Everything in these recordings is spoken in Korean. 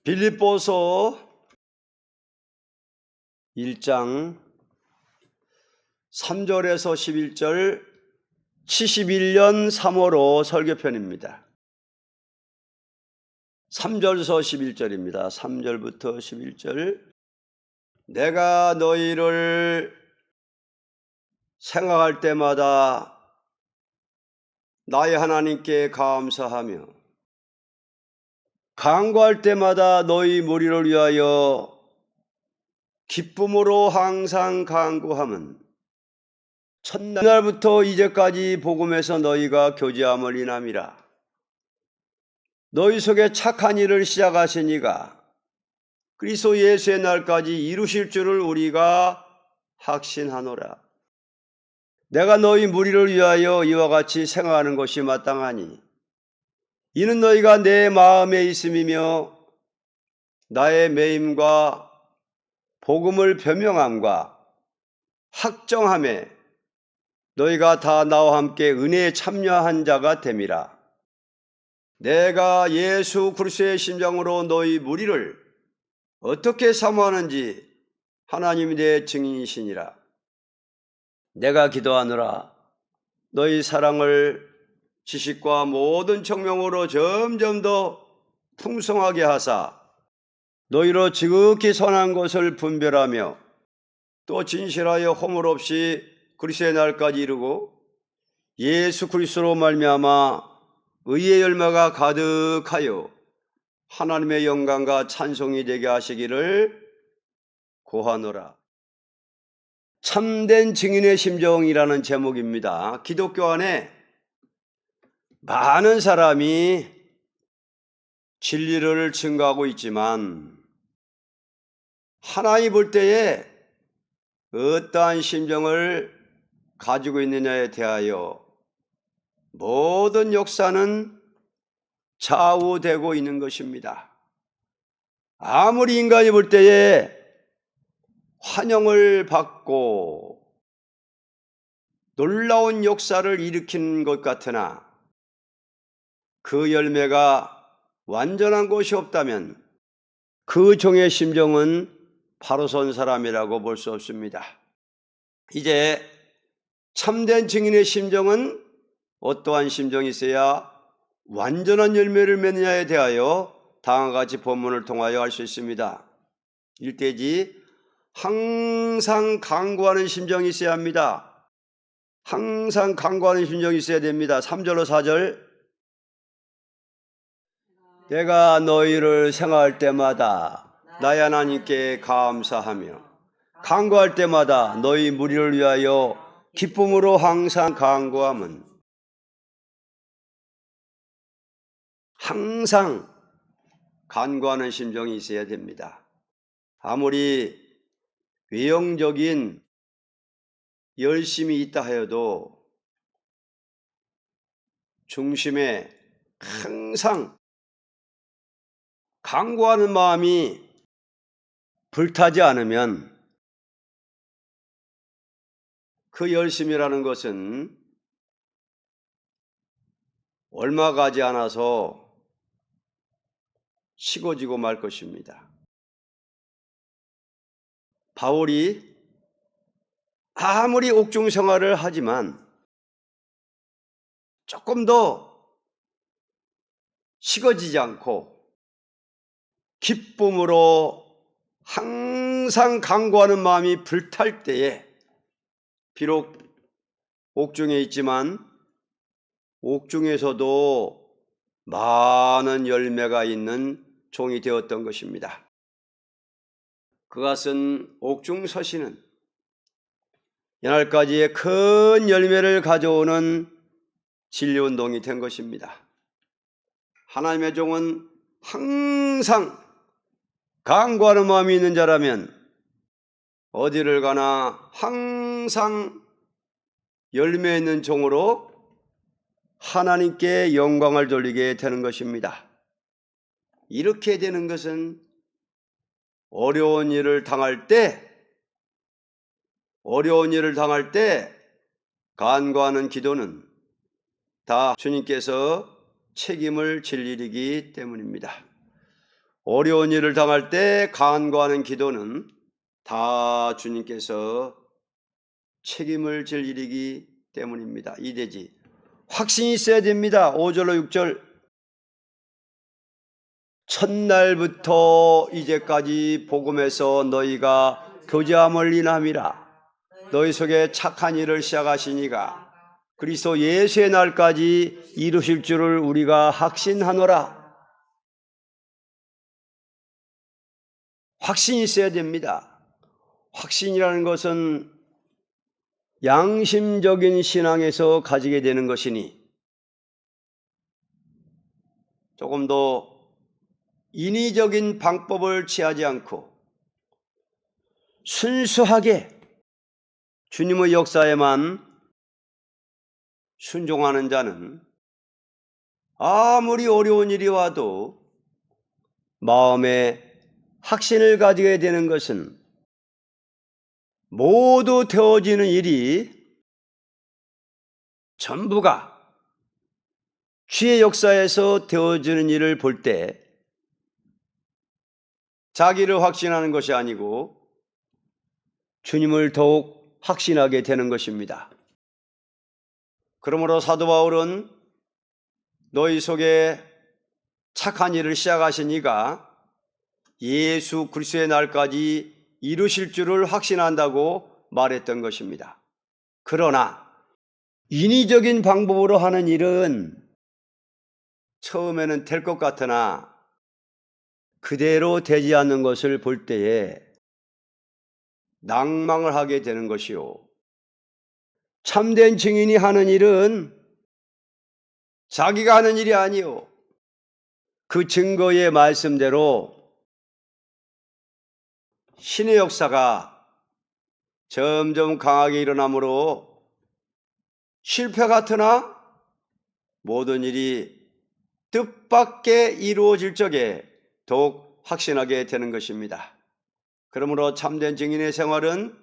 빌립보서 1장 3절에서 11절 71년 3월호 설교편입니다. 3절에서 11절입니다. 3절부터 11절. 내가 너희를 생각할 때마다 나의 하나님께 감사하며 간구할 때마다 너희 무리를 위하여 기쁨으로 항상 간구함은 첫날부터 이제까지 복음에서 너희가 교제함을 인함이라. 너희 속에 착한 일을 시작하시니가 그리스도 예수의 날까지 이루실 줄을 우리가 확신하노라. 내가 너희 무리를 위하여 이와 같이 생각하는 것이 마땅하니 이는 너희가 내 마음에 있음이며 나의 매임과 복음을 변명함과 확정함에 너희가 다 나와 함께 은혜에 참여한 자가 됨이라. 내가 예수 그리스도의 심장으로 너희 무리를 어떻게 사모하는지 하나님이 내 증인이시니라. 내가 기도하노라. 너희 사랑을 지식과 모든 청명으로 점점 더 풍성하게 하사 너희로 지극히 선한 것을 분별하며 또 진실하여 허물 없이 그리스도의 날까지 이루고 예수 그리스도로 말미암아 의의 열매가 가득하여 하나님의 영광과 찬송이 되게 하시기를 고하노라. 참된 증인의 심정이라는 제목입니다. 기독교 안에 많은 사람이 진리를 증거하고 있지만 하나님 볼 때에 어떠한 심정을 가지고 있느냐에 대하여 모든 역사는 좌우되고 있는 것입니다. 아무리 인간이 볼 때에 환영을 받고 놀라운 역사를 일으킨 것 같으나 그 열매가 완전한 것이 없다면 그 종의 심정은 바로 선 사람이라고 볼 수 없습니다. 이제 참된 증인의 심정은 어떠한 심정이 있어야 완전한 열매를 맺느냐에 대하여 다음과 같이 본문을 통하여 알 수 있습니다. 1대지 항상 간구하는 심정이 있어야 합니다. 항상 간구하는 심정이 있어야 됩니다. 3절로 4절. 내가 너희를 생각할 때마다 나의 하나님께 감사하며 간구할 때마다 너희 무리를 위하여 기쁨으로 항상 간구함은 항상 간구하는 심정이 있어야 됩니다. 아무리 외형적인 열심이 있다 하여도 중심에 항상 간구하는 마음이 불타지 않으면 그 열심이라는 것은 얼마 가지 않아서 식어지고 말 것입니다. 바울이 아무리 옥중 생활을 하지만 조금 더 식어지지 않고 기쁨으로 항상 간구하는 마음이 불탈 때에 비록 옥중에 있지만 옥중에서도 많은 열매가 있는 종이 되었던 것입니다. 그것은 옥중 서신은 이날까지의 큰 열매를 가져오는 진리운동이 된 것입니다. 하나님의 종은 항상 간구하는 마음이 있는 자라면 어디를 가나 항상 열매 있는 종으로 하나님께 영광을 돌리게 되는 것입니다. 이렇게 되는 것은 어려운 일을 당할 때 간구하는 기도는 다 주님께서 책임을 질 일이기 때문입니다. 어려운 일을 당할 때 간구하는 기도는 다 주님께서 책임을 질 일이기 때문입니다. 이대지. 확신이 있어야 됩니다. 5절로 6절. 첫날부터 이제까지 복음에서 너희가 교제함을 인함이라. 너희 속에 착한 일을 시작하시니가 그리스도 예수의 날까지 이루실 줄을 우리가 확신하노라. 확신이 있어야 됩니다. 확신이라는 것은 양심적인 신앙에서 가지게 되는 것이니 조금 더 인위적인 방법을 취하지 않고 순수하게 주님의 역사에만 순종하는 자는 아무리 어려운 일이 와도 마음에 확신을 가지게 되는 것은 모두 되어지는 일이 전부가 주의 역사에서 되어지는 일을 볼 때 자기를 확신하는 것이 아니고 주님을 더욱 확신하게 되는 것입니다. 그러므로 사도 바울은 너희 속에 착한 일을 시작하신 이가 예수 그리스도의 날까지 이루실 줄을 확신한다고 말했던 것입니다. 그러나 인위적인 방법으로 하는 일은 처음에는 될 것 같으나 그대로 되지 않는 것을 볼 때에 낭망을 하게 되는 것이요. 참된 증인이 하는 일은 자기가 하는 일이 아니요. 그 증거의 말씀대로 신의 역사가 점점 강하게 일어나므로 실패 같으나 모든 일이 뜻밖의 이루어질 적에 더욱 확신하게 되는 것입니다. 그러므로 참된 증인의 생활은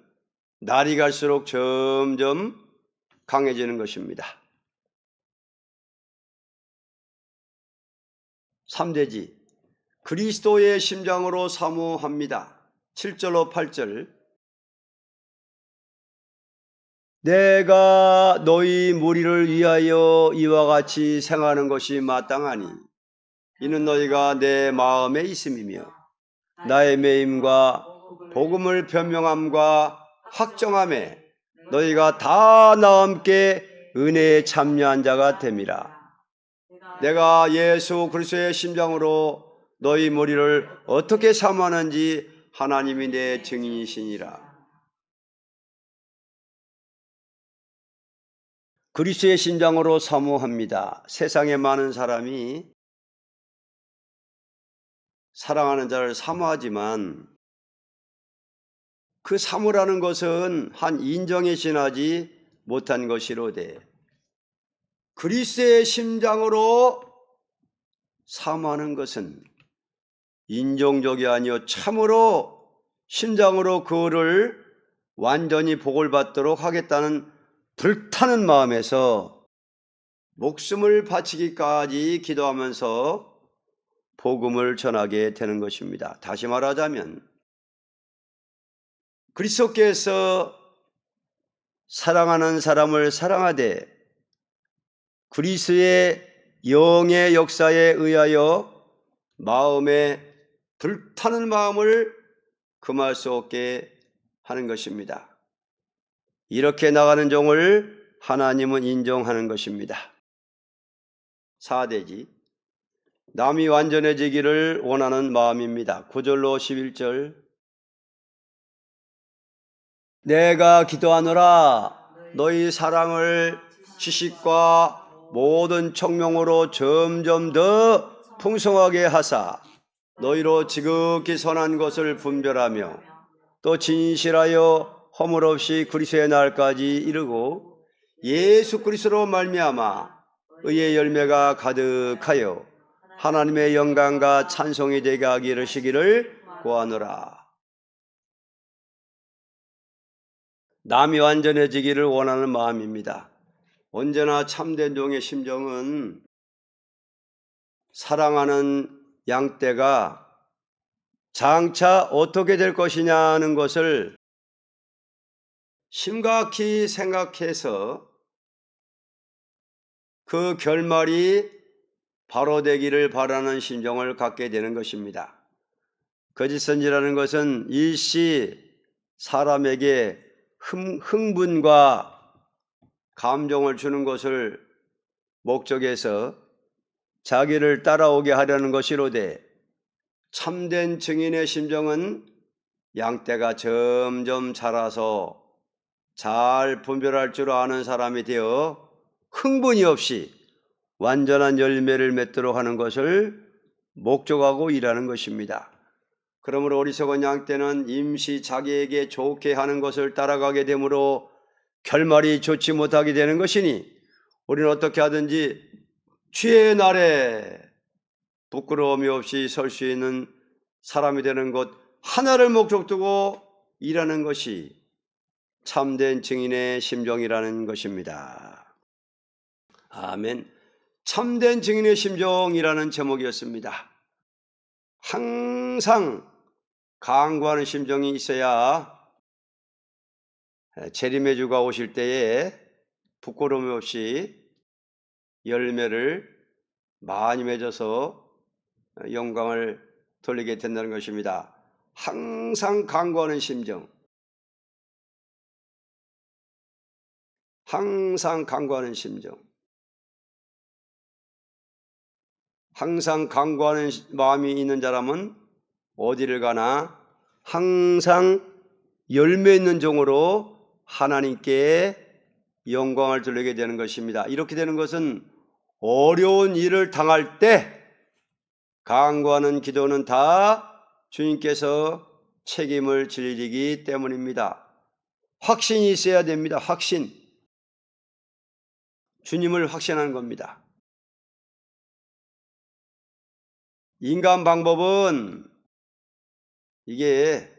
날이 갈수록 점점 강해지는 것입니다. 3대지 그리스도의 심장으로 사모합니다. 7절로 8절. 내가 너희 무리를 위하여 이와 같이 생하는 것이 마땅하니 이는 너희가 내 마음에 있음이며 나의 매임과 복음을 변명함과 확정함에 너희가 다 나와 함께 은혜에 참여한 자가 됨이라. 내가 예수 그리스도의 심장으로 너희 무리를 어떻게 사모하는지 하나님이 내 증인이시니라. 그리스도의 심장으로 사모합니다. 세상에 많은 사람이 사랑하는 자를 사모하지만 그 사모라는 것은 한 인정에 지나지 못한 것이로되 그리스도의 심장으로 사모하는 것은 인종적이 아니요 참으로 심장으로 그를 완전히 복을 받도록 하겠다는 불타는 마음에서 목숨을 바치기까지 기도하면서 복음을 전하게 되는 것입니다. 다시 말하자면 그리스도께서 사랑하는 사람을 사랑하되 그리스도의 영의 역사에 의하여 마음에 불타는 마음을 금할 수 없게 하는 것입니다. 이렇게 나가는 종을 하나님은 인정하는 것입니다. 4대지 남이 완전해지기를 원하는 마음입니다. 9절로 11절. 내가 기도하노라 너희 사랑을 지식과 모든 청명으로 점점 더 풍성하게 하사 너희로 지극히 선한 것을 분별하며 또 진실하여 허물 없이 그리스도의 날까지 이르고 예수 그리스도로 말미암아 의의 열매가 가득하여 하나님의 영광과 찬송이 되게 하기 이르시기를 구하노라. 남이 완전해지기를 원하는 마음입니다. 언제나 참된 종의 심정은 사랑하는 양떼가 장차 어떻게 될 것이냐는 것을 심각히 생각해서 그 결말이 바로 되기를 바라는 심정을 갖게 되는 것입니다. 거짓 선지라는 것은 일시 사람에게 흥분과 감정을 주는 것을 목적해서 자기를 따라오게 하려는 것이로되, 참된 증인의 심정은 양떼가 점점 자라서 잘 분별할 줄 아는 사람이 되어 흥분이 없이 완전한 열매를 맺도록 하는 것을 목적하고 일하는 것입니다. 그러므로 어리석은 양떼는 임시 자기에게 좋게 하는 것을 따라가게 되므로 결말이 좋지 못하게 되는 것이니, 우리는 어떻게 하든지 주의 날에 부끄러움이 없이 설 수 있는 사람이 되는 것 하나를 목적 두고 일하는 것이 참된 증인의 심정이라는 것입니다. 아멘. 참된 증인의 심정이라는 제목이었습니다. 항상 강구하는 심정이 있어야 재림의 주가 오실 때에 부끄러움 없이 열매를 많이 맺어서 영광을 돌리게 된다는 것입니다. 항상 강구하는 심정, 항상 강구하는 심정, 항상 강구하는 마음이 있는 사람은 어디를 가나 항상 열매 있는 종으로 하나님께 영광을 돌리게 되는 것입니다. 이렇게 되는 것은 어려운 일을 당할 때 간구하는 기도는 다 주님께서 책임을 지리기 때문입니다. 확신이 있어야 됩니다. 확신. 주님을 확신하는 겁니다. 인간 방법은 이게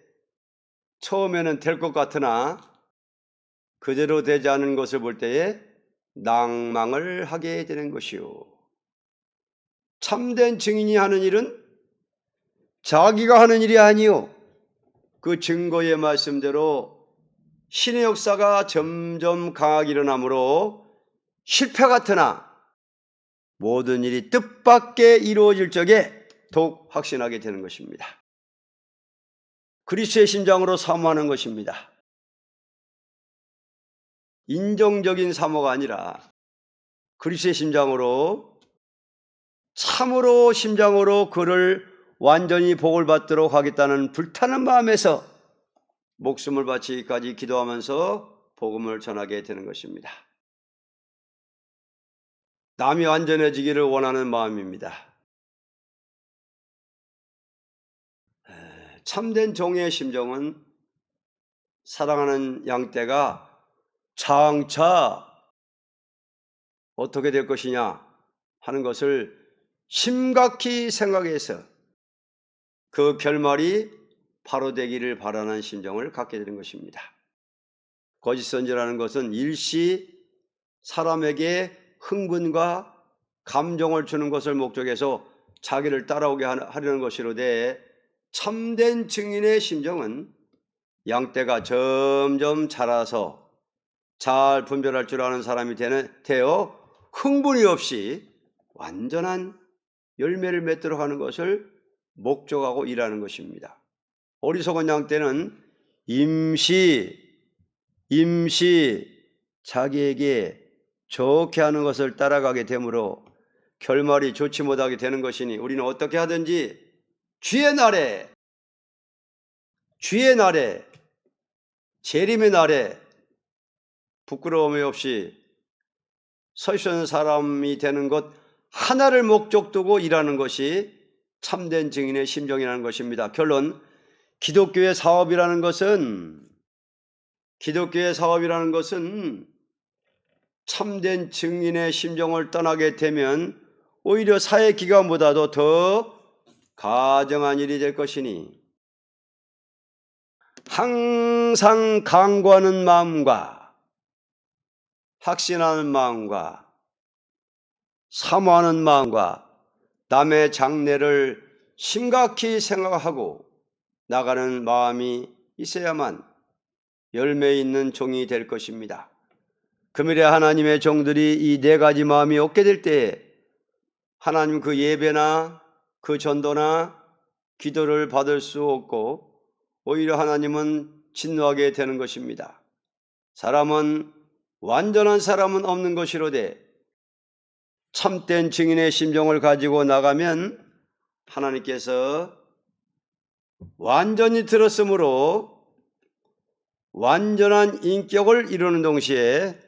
처음에는 될 것 같으나 그대로 되지 않은 것을 볼 때에 낭망을 하게 되는 것이요. 참된 증인이 하는 일은 자기가 하는 일이 아니요, 그 증거의 말씀대로 신의 역사가 점점 강하게 일어나므로 실패 같으나 모든 일이 뜻밖의 이루어질 적에 더욱 확신하게 되는 것입니다. 그리스도의 심장으로 사모하는 것입니다. 인정적인 사모가 아니라 그리스도의 심장으로, 참으로 심장으로 그를 완전히 복을 받도록 하겠다는 불타는 마음에서 목숨을 바치기까지 기도하면서 복음을 전하게 되는 것입니다. 남이 완전해지기를 원하는 마음입니다. 참된 종의 심정은 사랑하는 양떼가 장차 어떻게 될 것이냐 하는 것을 심각히 생각해서 그 결말이 바로 되기를 바라는 심정을 갖게 되는 것입니다. 거짓 선지라는 것은 일시 사람에게 흥분과 감정을 주는 것을 목적해서 자기를 따라오게 하려는 것이로되, 참된 증인의 심정은 양떼가 점점 자라서 잘 분별할 줄 아는 사람이 되어 흥분이 없이 완전한 열매를 맺도록 하는 것을 목적하고 일하는 것입니다. 어리석은 양떼는 임시 자기에게 좋게 하는 것을 따라가게 되므로 결말이 좋지 못하게 되는 것이니, 우리는 어떻게 하든지 주의 날에 재림의 날에 부끄러움이 없이 서 있는 사람이 되는 것 하나를 목적 두고 일하는 것이 참된 증인의 심정이라는 것입니다. 결론, 기독교의 사업이라는 것은 참된 증인의 심정을 떠나게 되면 오히려 사회 기관보다도 더 가정한 일이 될 것이니, 항상 간구하는 마음과 확신하는 마음과 사모하는 마음과 남의 장래를 심각히 생각하고 나가는 마음이 있어야만 열매 있는 종이 될 것입니다. 금일에 하나님의 종들이 이 네 가지 마음이 없게 될 때에 하나님 그 예배나 그 전도나 기도를 받을 수 없고 오히려 하나님은 진노하게 되는 것입니다. 사람은 완전한 사람은 없는 것이로되 참된 증인의 심정을 가지고 나가면 하나님께서 완전히 들었으므로 완전한 인격을 이루는 동시에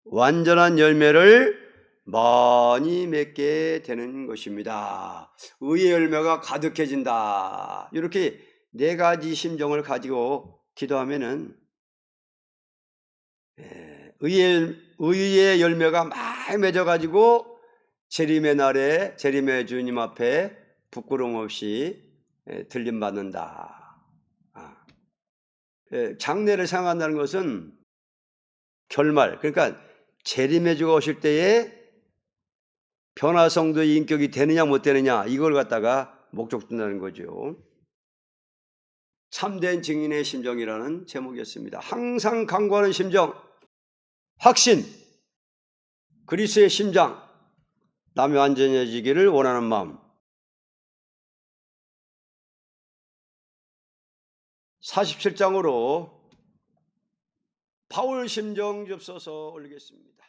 완전한 열매를 많이 맺게 되는 것입니다. 의의 열매가 가득해진다. 이렇게 네 가지 심정을 가지고 기도하면은 의의 열매가 많이 맺어가지고 재림의 날에 재림의 주님 앞에 부끄러움 없이 들림받는다. 장래를 생각한다는 것은 결말, 그러니까 재림의 주가 오실 때에 변화성도의 인격이 되느냐 못 되느냐 이걸 갖다가 목적 둔다는 거죠. 참된 증인의 심정이라는 제목이었습니다. 항상 강구하는 심정, 확신, 그리스도의 심장, 남이 완전해지기를 원하는 마음. 47장으로 바울 심정 줍소서 올리겠습니다.